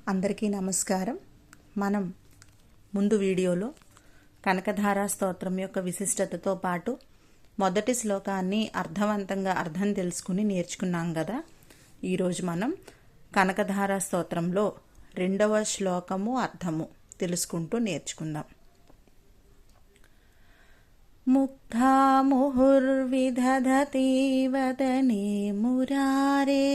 అందరికీ నమస్కారం. మనం ముందు వీడియోలో కనకధారా స్తోత్రం యొక్క విశిష్టతతో పాటు మొదటి శ్లోకాన్ని అర్థవంతంగా అర్థం తెలుసుకుని నేర్చుకున్నాం కదా. ఈరోజు మనం కనకధారా స్తోత్రంలో 2వ శ్లోకము అర్థము తెలుసుకుంటూ నేర్చుకుందాం. ముగ్ధా ముహుర్విదధతి వదనే మురారే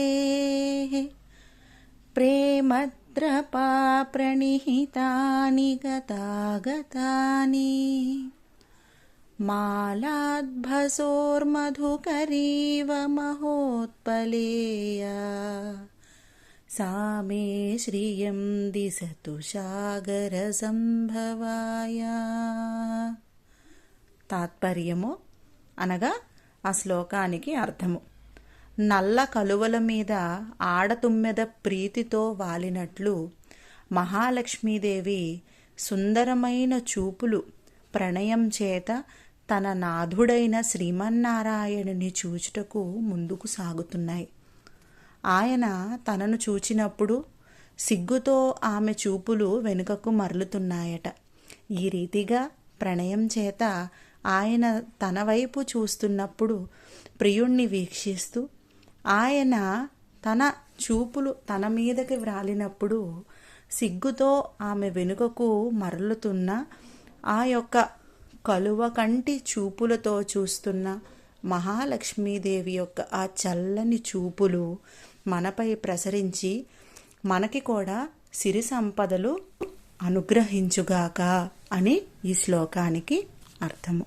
ప్రేమద్రపా ప్రణిహితాని గతాగతాని మాలాద్భసోర్మధుకరీవ మహోత్పలేయ సా మే శ్రియం దిశతు సాగర సంభవాయ. తాత్పర్యము అనగా ఆ శ్లోకానికి అర్థము: నల్ల కలువల మీద ఆడతుమ్మెద ప్రీతితో వాలినట్లు మహాలక్ష్మీదేవి సుందరమైన చూపులు ప్రణయం చేత తన నాథుడైన శ్రీమన్నారాయణుని చూచుటకు ముందుకు సాగుతున్నాయి. ఆయన తనను చూచినప్పుడు సిగ్గుతో ఆమె చూపులు వెనుకకు మరలుతున్నాయట. ఈ రీతిగా ప్రణయం చేత ఆయన తన వైపు చూస్తున్నప్పుడు ప్రియుణ్ణి వీక్షిస్తూ ఆయన తన చూపులు తన మీదకి వ్రాలినప్పుడు సిగ్గుతో ఆమె వెనుకకు మరలుతున్న ఆ యొక్క కలువ కంటి చూపులతో చూస్తున్న మహాలక్ష్మీదేవి యొక్క ఆ చల్లని చూపులు మనపై ప్రసరించి మనకి కూడా సిరి సంపదలు అనుగ్రహించుగాక అని ఈ శ్లోకానికి అర్థము.